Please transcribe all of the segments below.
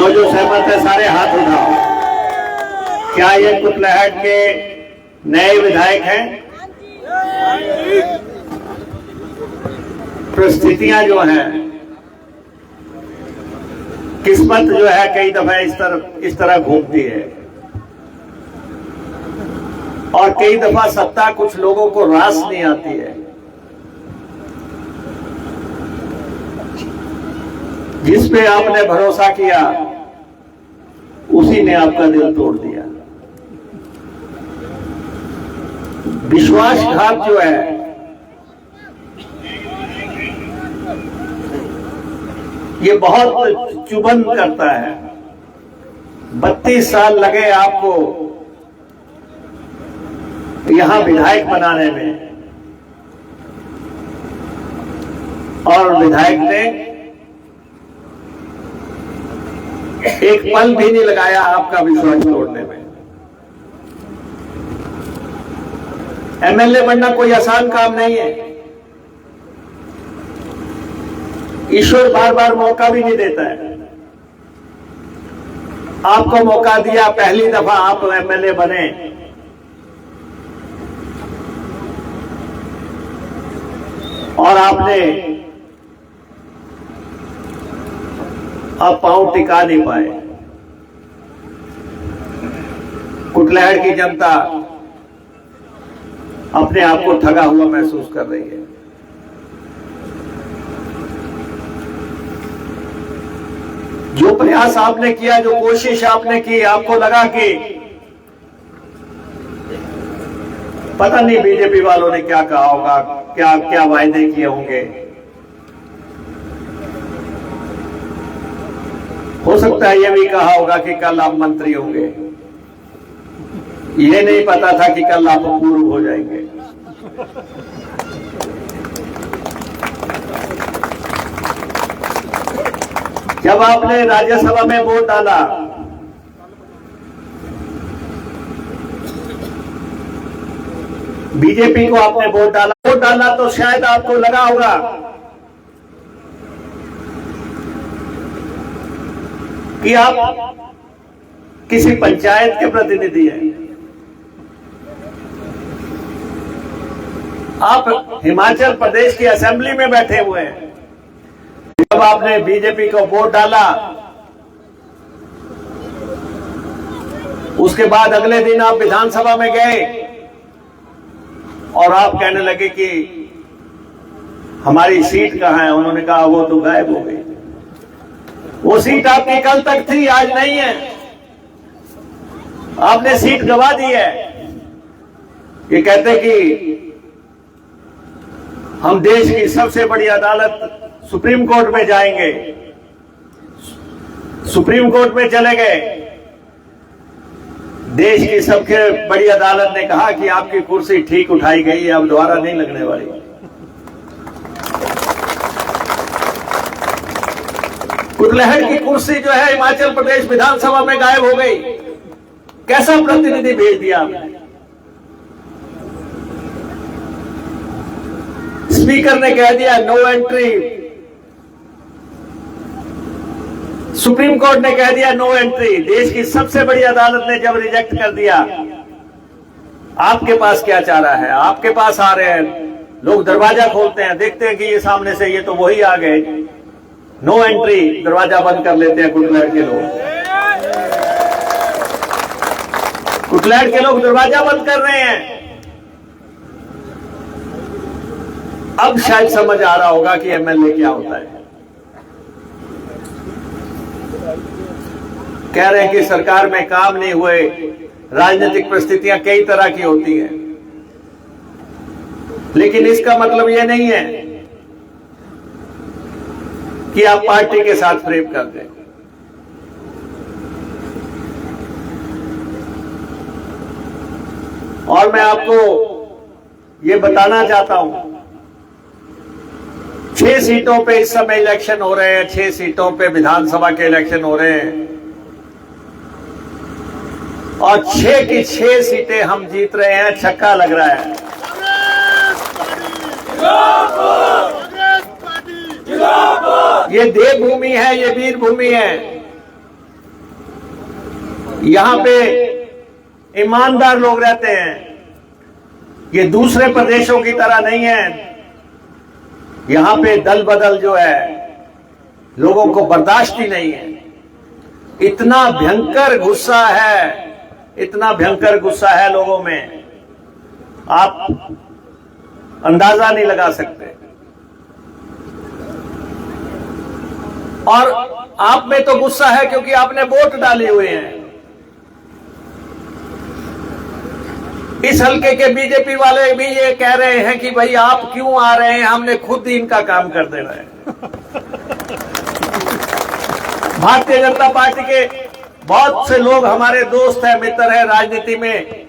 जो सहमत है सारे हाथ उठाओ। क्या ये कुटलैहट के नए विधायक हैं? परिस्थितियां जो हैं, किस्मत जो है कई दफा इस तरह घूमती है और कई दफा सत्ता कुछ लोगों को रास नहीं आती है। जिस पे आपने भरोसा किया उसी ने आपका दिल तोड़ दिया। विश्वासघात जो है ये बहुत चुभन करता है। 32 साल लगे आपको यहां विधायक बनाने में और विधायक ने एक पल भी नहीं लगाया आपका विश्वास तोड़ने में। एमएलए बनना कोई आसान काम नहीं है। ईश्वर बार बार मौका भी नहीं देता है। आपको मौका दिया, पहली दफा आप एमएलए बने, और आपने अब पांव टिका नहीं पाए। कुटलैहट की जनता अपने आप को ठगा हुआ महसूस कर रही है। जो प्रयास आपने किया, जो कोशिश आपने की, आपको लगा कि पता नहीं बीजेपी वालों ने क्या कहा होगा, क्या क्या वायदे किए होंगे। हो सकता है यह भी कहा होगा कि कल आप मंत्री होंगे। यह नहीं पता था कि कल आप पूर्व हो जाएंगे। जब आपने राज्यसभा में वोट डाला, बीजेपी को आपने वोट डाला तो शायद आपको लगा होगा कि आप किसी पंचायत के प्रतिनिधि हैं। आप हिमाचल प्रदेश की असेंबली में बैठे हुए हैं। जब आपने बीजेपी को वोट डाला, उसके बाद अगले दिन आप विधानसभा में गए और आप कहने लगे कि हमारी सीट कहां है। उन्होंने कहा वो तो गायब हो गई। वो सीट आपकी कल तक थी, आज नहीं है। आपने सीट गंवा दी है। ये कहते कि हम देश की सबसे बड़ी अदालत सुप्रीम कोर्ट में जाएंगे। सुप्रीम कोर्ट में चले गए। देश की सबसे बड़ी अदालत ने कहा कि आपकी कुर्सी ठीक उठाई गई है, अब दोबारा नहीं लगने वाली। कुटलैहट की कुर्सी जो है हिमाचल प्रदेश विधानसभा में गायब हो गई। कैसा प्रतिनिधि भेज दिया आपने? स्पीकर ने कह दिया नो एंट्री। सुप्रीम कोर्ट ने कह दिया नो एंट्री। देश की सबसे बड़ी अदालत ने जब रिजेक्ट कर दिया, आपके पास क्या चारा है? आपके पास आ रहे हैं लोग, दरवाजा खोलते हैं, देखते हैं कि ये सामने से ये तो वही आ गए। नो एंट्री, दरवाजा बंद कर लेते हैं कुटलैहट के लोग। कुटलैहट के लोग दरवाजा बंद कर रहे हैं। अब शायद समझ आ रहा होगा कि एमएलए क्या होता है। कह रहे हैं कि सरकार में काम नहीं हुए। राजनीतिक परिस्थितियां कई तरह की होती हैं, लेकिन इसका मतलब यह नहीं है कि आप पार्टी के साथ फ्रेम कर दें। और मैं आपको यह बताना चाहता हूं, 6 सीटों पे इस समय इलेक्शन हो रहे हैं। 6 सीटों पे विधानसभा के इलेक्शन हो रहे हैं और 6 की 6 सीटें हम जीत रहे हैं। छक्का लग रहा है। ये देवभूमि है, ये वीर भूमि है। यहां पे ईमानदार लोग रहते हैं। ये दूसरे प्रदेशों की तरह नहीं है। यहां पे दल बदल जो है लोगों को बर्दाश्त ही नहीं है। इतना भयंकर गुस्सा है, इतना भयंकर गुस्सा है लोगों में, आप अंदाजा नहीं लगा सकते। और आप में तो गुस्सा है क्योंकि आपने वोट डाले हुए हैं। इस हल्के के बीजेपी वाले भी ये कह रहे हैं कि भाई आप क्यों आ रहे हैं, हमने खुद ही इनका काम कर देना है। भारतीय जनता पार्टी के बहुत से लोग हमारे दोस्त हैं, मित्र हैं। राजनीति में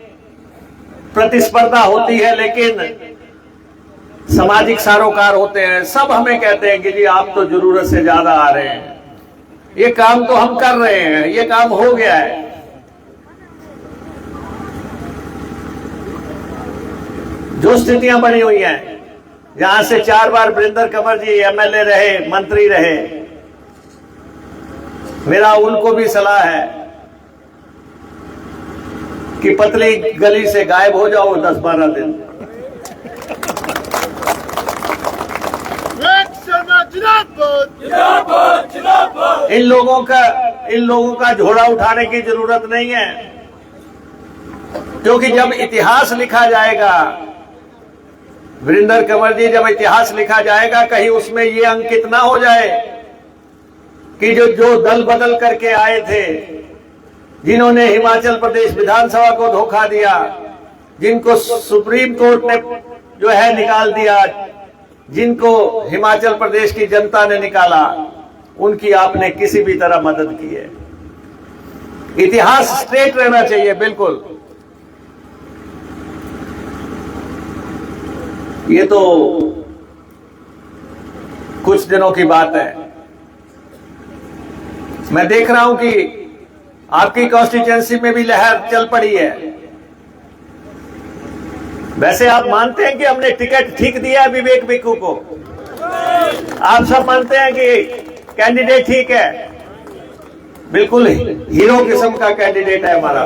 प्रतिस्पर्धा होती है, लेकिन सामाजिक सरोकार होते हैं। सब हमें कहते हैं कि जी आप तो जरूरत से ज्यादा आ रहे हैं, ये काम तो हम कर रहे हैं, ये काम हो गया है। जो स्थितियां बनी हुई हैं, जहां से 4 बार वीरेंद्र कंवर जी एमएलए रहे, मंत्री रहे, मेरा उनको भी सलाह है कि पतली गली से गायब हो जाओ 10-12 दिन। इन लोगों का झोला उठाने की जरूरत नहीं है, क्योंकि जब इतिहास लिखा जाएगा, वीरेंद्र कंवर जी, जब इतिहास लिखा जाएगा, कहीं उसमें ये अंकित ना हो जाए कि जो दल बदल करके आए थे, जिन्होंने हिमाचल प्रदेश विधानसभा को धोखा दिया, जिनको सुप्रीम कोर्ट ने जो है निकाल दिया, जिनको हिमाचल प्रदेश की जनता ने निकाला, उनकी आपने किसी भी तरह मदद की है। इतिहास स्ट्रेट रहना चाहिए, बिल्कुल। ये तो कुछ दिनों की बात है। मैं देख रहा हूं कि आपकी कॉन्स्टिट्यूएंसी में भी लहर चल पड़ी है। वैसे आप मानते हैं कि हमने टिकट ठीक दिया है विवेक बिक्कू को? आप सब मानते हैं कि कैंडिडेट ठीक है? बिल्कुल हीरो किस्म का कैंडिडेट है हमारा।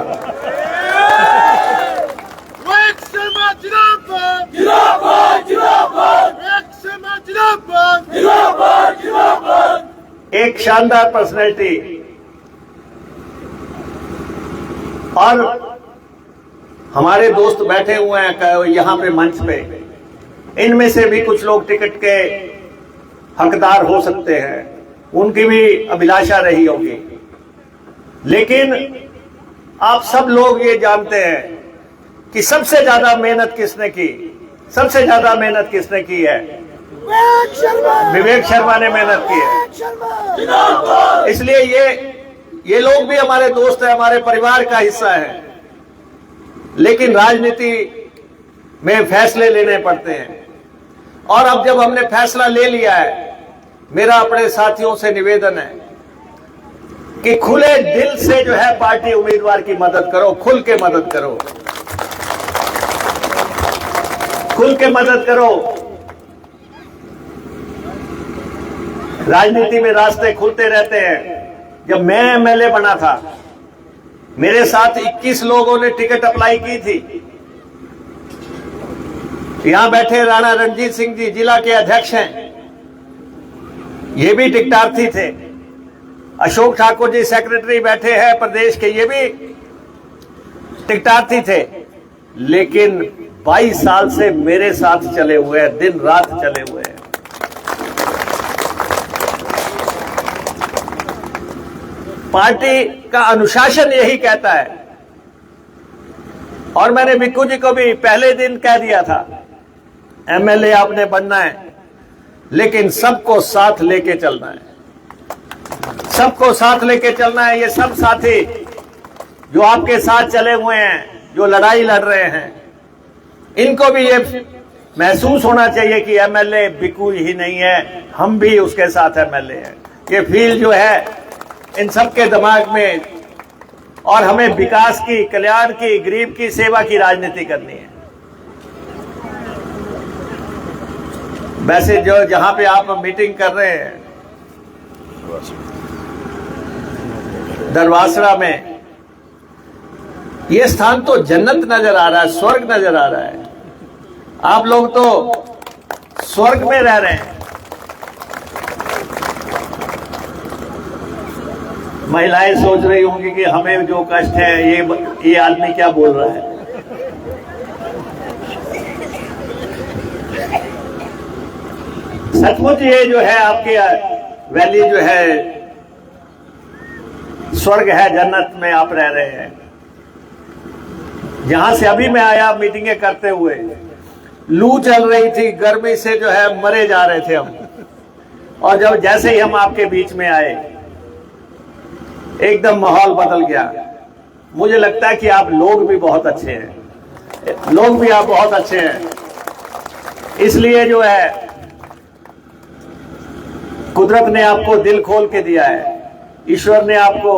एक शानदार पर्सनैलिटी। और हमारे दोस्त बैठे हुए हैं यहां पे मंच पे, इनमें से भी कुछ लोग टिकट के हकदार हो सकते हैं, उनकी भी अभिलाषा रही होगी। लेकिन आप सब लोग ये जानते हैं कि सबसे ज्यादा मेहनत किसने की? सबसे ज्यादा मेहनत किसने की है? विवेक शर्मा ने मेहनत की है। इसलिए ये लोग भी हमारे दोस्त हैं, हमारे परिवार का हिस्सा है। लेकिन राजनीति में फैसले लेने पड़ते हैं, और अब जब हमने फैसला ले लिया है, मेरा अपने साथियों से निवेदन है कि खुले दिल से जो है पार्टी उम्मीदवार की मदद करो, खुल के मदद करो, खुल के मदद करो। राजनीति में रास्ते खुलते रहते हैं। जब मैं एमएलए बना था, मेरे साथ 21 लोगों ने टिकट अप्लाई की थी। यहां बैठे राणा रणजीत सिंह जी जिला के अध्यक्ष हैं, ये भी टिकटार्थी थे। अशोक ठाकुर जी सेक्रेटरी बैठे हैं प्रदेश के, ये भी टिकटार्थी थे। लेकिन 22 साल से मेरे साथ चले हुए हैं, दिन रात चले हुए हैं। पार्टी का अनुशासन यही कहता है, और मैंने बिक्कू जी को भी पहले दिन कह दिया था, एमएलए आपने बनना है, लेकिन सबको साथ लेके चलना है, सबको साथ लेके चलना है। ये सब साथी जो आपके साथ चले हुए हैं, जो लड़ाई लड़ रहे हैं, इनको भी ये महसूस होना चाहिए कि एमएलए बिक्कू ही नहीं है, हम भी उसके साथ एमएलए हैं। ये फील जो है इन सबके दिमाग में, और हमें विकास की, कल्याण की, गरीब की सेवा की राजनीति करनी है। वैसे जो जहां पे आप मीटिंग कर रहे हैं दरवासड़ा में, ये स्थान तो जन्नत नजर आ रहा है, स्वर्ग नजर आ रहा है। आप लोग तो स्वर्ग में रह रहे हैं। महिलाएं सोच रही होंगी कि हमें जो कष्ट है, ये आदमी क्या बोल रहा है। सचमुच ये जो है आपकी वैली जो है स्वर्ग है, जन्नत में आप रह रहे हैं। जहां से अभी मैं आया मीटिंगें करते हुए, लू चल रही थी, गर्मी से जो है मरे जा रहे थे हम। और जब जैसे ही हम आपके बीच में आए, एकदम माहौल बदल गया। मुझे लगता है कि आप लोग भी बहुत अच्छे हैं, लोग भी आप बहुत अच्छे हैं। इसलिए जो है कुदरत ने आपको दिल खोल के दिया है, ईश्वर ने आपको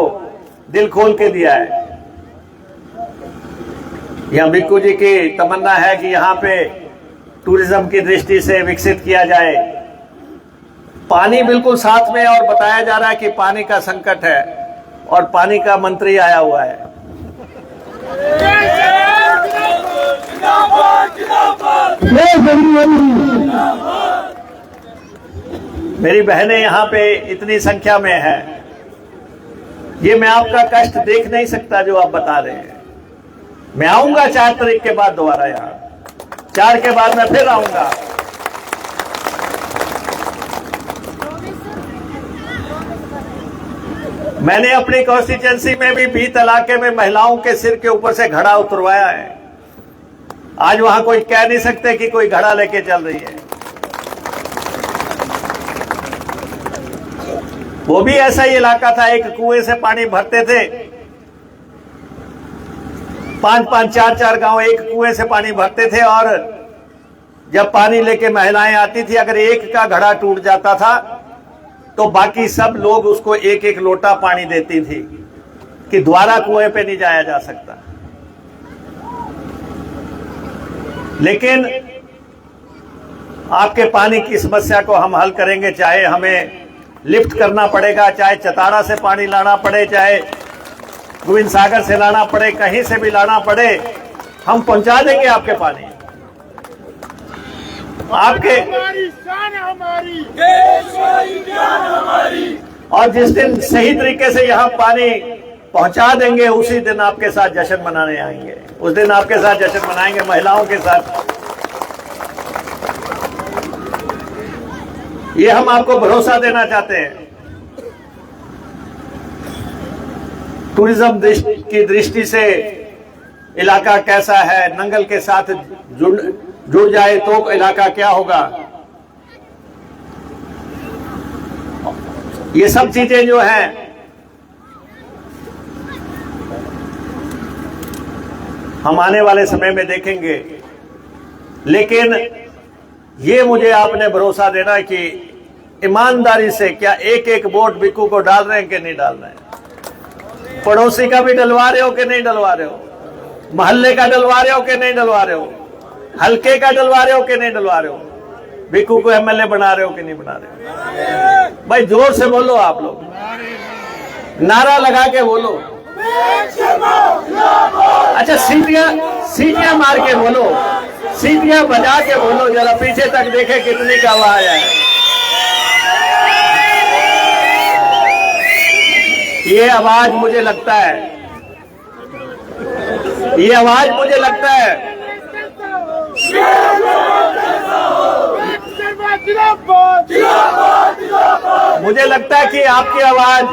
दिल खोल के दिया है। यह बिक्कू जी की तमन्ना है कि यहाँ पे टूरिज्म की दृष्टि से विकसित किया जाए। पानी बिल्कुल साथ में, और बताया जा रहा है कि पानी का संकट है और पानी का मंत्री आया हुआ है। मेरी बहनें यहाँ पे इतनी संख्या में है, ये मैं आपका कष्ट देख नहीं सकता जो आप बता रहे हैं। मैं आऊंगा 4 तारीख के बाद दोबारा यहाँ, 4 के बाद मैं फिर आऊंगा। मैंने अपनी कॉन्स्टिट्यूएंसी में भी 20 इलाके में महिलाओं के सिर के ऊपर से घड़ा उतरवाया है। आज वहां कोई कह नहीं सकते कि कोई घड़ा लेके चल रही है। वो भी ऐसा ही इलाका था, एक कुएं से पानी भरते थे, 5-5, 4-4 गांव एक कुएं से पानी भरते थे। और जब पानी लेके महिलाएं आती थी, अगर एक का घड़ा टूट जाता था तो बाकी सब लोग उसको एक एक लोटा पानी देती थी कि दोबारा कुएं पे नहीं जाया जा सकता। लेकिन आपके पानी की समस्या को हम हल करेंगे, चाहे हमें लिफ्ट करना पड़ेगा, चाहे चताड़ा से पानी लाना पड़े, चाहे गोविंद सागर से लाना पड़े, कहीं से भी लाना पड़े, हम पहुंचा देंगे आपके पानी। आपके और जिस दिन सही तरीके से यहाँ पानी पहुंचा देंगे, उसी दिन आपके साथ जश्न मनाने आएंगे। उस दिन आपके साथ जश्न मनाएंगे, महिलाओं के साथ। ये हम आपको भरोसा देना चाहते हैं। टूरिज्म की दृष्टि से इलाका कैसा है, नंगल के साथ जुड़ जाए तो इलाका क्या होगा, ये सब चीजें जो हैं हम आने वाले समय में देखेंगे। लेकिन ये मुझे आपने भरोसा देना कि ईमानदारी से, क्या एक एक वोट बिक्कू को डाल रहे हैं कि नहीं डाल रहे हैं, पड़ोसी का भी डलवा रहे हो कि नहीं डलवा रहे हो, मोहल्ले का डलवा रहे हो कि नहीं डलवा रहे हो, हल्के का डलवा रहे हो कि नहीं डलवा रहे हो, बिक्कू को एमएलए बना रहे हो कि नहीं बना रहे हो। भाई जोर से बोलो, आप लोग नारा लगा के बोलो। अच्छा सीटियां मार के बोलो, सीटियां बजा के बोलो, जरा पीछे तक देखे कितनी का आवाज है। ये आवाज मुझे लगता है, ये आवाज मुझे लगता है मुझे लगता है कि आपकी आवाज,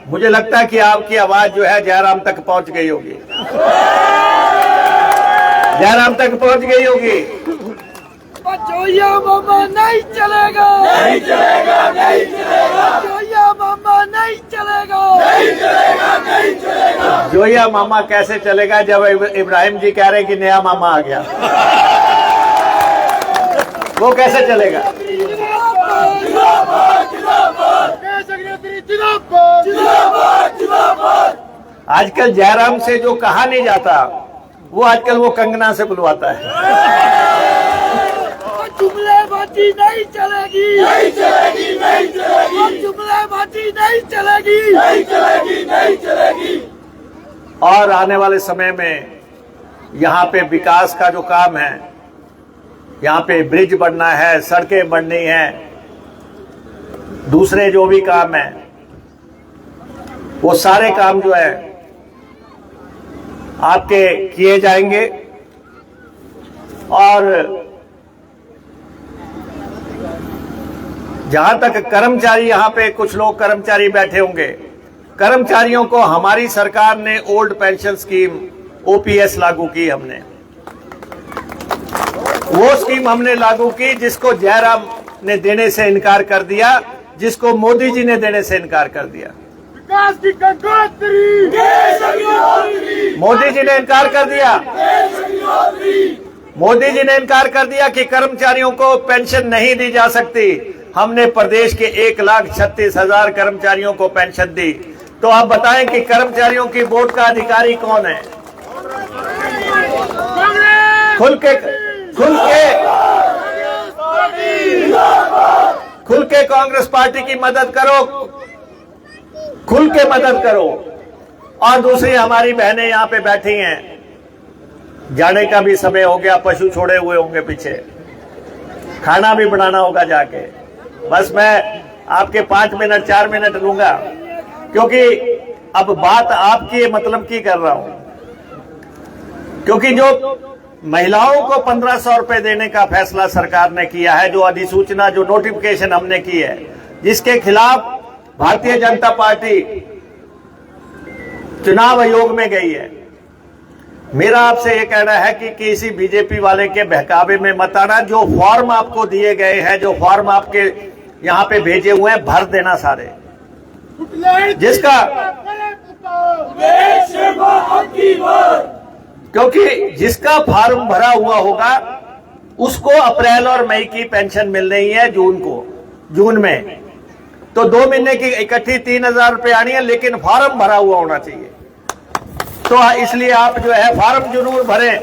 मुझे लगता है कि आपकी आवाज जो है जयराम तक पहुंच गई होगी, जयराम तक पहुंच गई होगी। जोया मामा नहीं चलेगा, नहीं चलेगा, नहीं चलेगा, जोया मामा नहीं चलेगा, नहीं चलेगा, नहीं चलेगा। जोया मामा कैसे चलेगा जब इब्राहिम जी कह रहे हैं कि नया मामा आ गया, वो कैसे चलेगा? आजकल जयराम से जो कहा नहीं जाता, वो आजकल वो कंगना से बुलवाता है। जुमलेबाजी नहीं चलेगी, नहीं चलेगी, नहीं चलेगी, जुमलेबाजी नहीं चलेगी, नहीं चलेगी, नहीं चलेगी। और आने वाले समय में यहाँ पे विकास का जो काम है, यहाँ पे ब्रिज बनना है, सड़कें बननी है, दूसरे जो भी काम है, वो सारे काम जो है आपके किए जाएंगे। और जहां तक कर्मचारी, यहां पे कुछ लोग कर्मचारी बैठे होंगे, कर्मचारियों को हमारी सरकार ने ओल्ड पेंशन स्कीम ओपीएस लागू की। हमने वो स्कीम लागू की जिसको जयराम ने देने से इनकार कर दिया, जिसको मोदी जी ने देने से इनकार कर दिया। विकास की कंकोत्री, मोदी जी ने इनकार कर दिया। मोदी जी ने इनकार कर दिया कि कर्मचारियों को पेंशन नहीं दी जा सकती। हमने प्रदेश के 1,36,000 कर्मचारियों को पेंशन दी। तो आप बताएं कि कर्मचारियों की वोट का अधिकारी कौन है? खुल के कांग्रेस पार्टी की मदद करो, खुल के मदद करो। और दूसरी हमारी बहनें यहाँ पे बैठी हैं, जाने का भी समय हो गया, पशु छोड़े हुए होंगे पीछे, खाना भी बनाना होगा जाके। बस मैं आपके 5 मिनट 4 मिनट लूंगा, क्योंकि अब बात आपकी मतलब की कर रहा हूं। क्योंकि जो महिलाओं को 1500 रुपए देने का फैसला सरकार ने किया है, जो अधिसूचना, जो नोटिफिकेशन हमने की है, जिसके खिलाफ भारतीय जनता पार्टी चुनाव आयोग में गई है, मेरा आपसे ये कहना है कि किसी बीजेपी वाले के बहकावे में मत आना। जो फॉर्म आपको दिए गए हैं, जो फॉर्म आपके यहाँ पे भेजे हुए हैं, भर देना सारे। क्योंकि जिसका फॉर्म भरा हुआ होगा उसको अप्रैल और मई की पेंशन मिल रही है जून में, तो 2 महीने की इकट्ठी 3,000 रुपए आनी है, लेकिन फॉर्म भरा हुआ होना चाहिए। तो इसलिए आप जो है फॉर्म जरूर भरें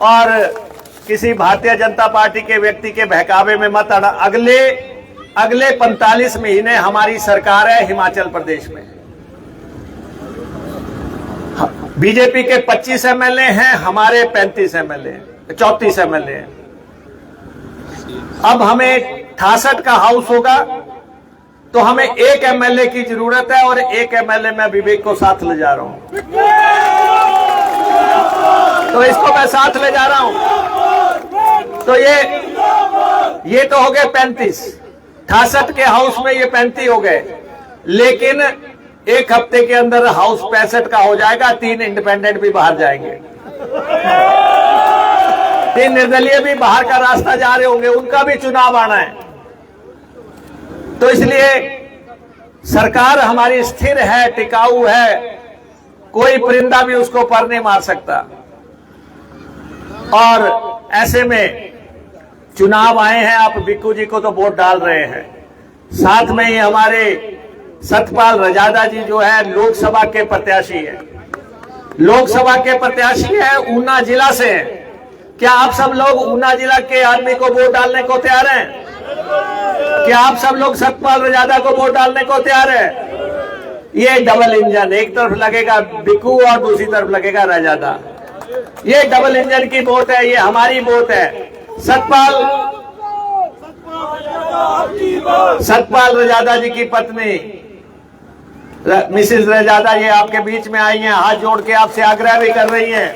और किसी भारतीय जनता पार्टी के व्यक्ति के बहकावे में मत आना। अगले 45 महीने हमारी सरकार है हिमाचल प्रदेश में। बीजेपी के 25 एमएलए हैं, हमारे 35 एमएलए हैं, 34 एमएलए हैं। अब हमें 68 का हाउस होगा, तो हमें 1 एमएलए की जरूरत है, और 1 एमएलए मैं विवेक को साथ ले जा रहा हूं। तो इसको मैं साथ ले जा रहा हूं। तो ये तो हो गए 35, 68 के हाउस में ये 35 हो गए, लेकिन 1 हफ्ते के अंदर हाउस 65 का हो जाएगा। 3 इंडिपेंडेंट भी बाहर जाएंगे, 3 निर्दलीय भी बाहर का रास्ता जा रहे होंगे, उनका भी चुनाव आना है। तो इसलिए सरकार हमारी स्थिर है, टिकाऊ है, कोई परिंदा भी उसको पर नहीं मार सकता। और ऐसे में चुनाव आए हैं, आप बिक्कू जी को तो वोट डाल रहे हैं, साथ में ही हमारे सतपाल रजादा जी जो है लोकसभा के प्रत्याशी है, लोकसभा के प्रत्याशी है, ऊना जिला से है। क्या आप सब लोग ऊना जिला के आदमी को वोट डालने को तैयार हैं? क्या आप सब लोग सतपाल रजादा को वोट डालने को तैयार है? ये डबल इंजन, एक तरफ लगेगा बिक्कू और दूसरी तरफ लगेगा रजादा। ये डबल इंजन की वोट है, ये हमारी वोट है। सतपाल रजादा जी की पत्नी मिसेस रजादा ये आपके बीच में आई हैं, हाथ जोड़ के आपसे आग्रह भी कर रही हैं।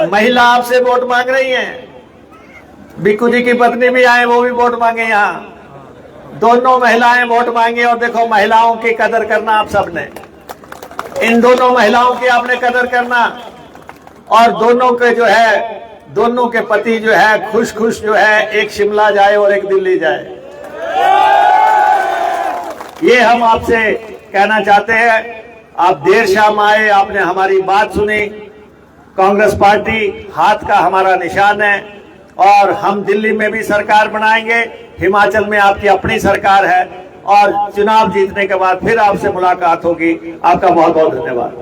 महिला आपसे वोट मांग रही हैं। बिक्कू जी की पत्नी भी आए, वो भी वोट मांगे। यहाँ दोनों महिलाएं वोट मांगे। और देखो, महिलाओं की कदर करना आप सबने, इन दोनों महिलाओं की आपने कदर करना, और दोनों के जो है, दोनों के पति जो है खुश खुश जो है, एक शिमला जाए और एक दिल्ली जाए। ये हम आपसे कहना चाहते हैं। आप देर शाम आए, आपने हमारी बात सुनी। कांग्रेस पार्टी हाथ का हमारा निशान है, और हम दिल्ली में भी सरकार बनाएंगे, हिमाचल में आपकी अपनी सरकार है, और चुनाव जीतने के बाद फिर आपसे मुलाकात होगी। आपका बहुत बहुत धन्यवाद।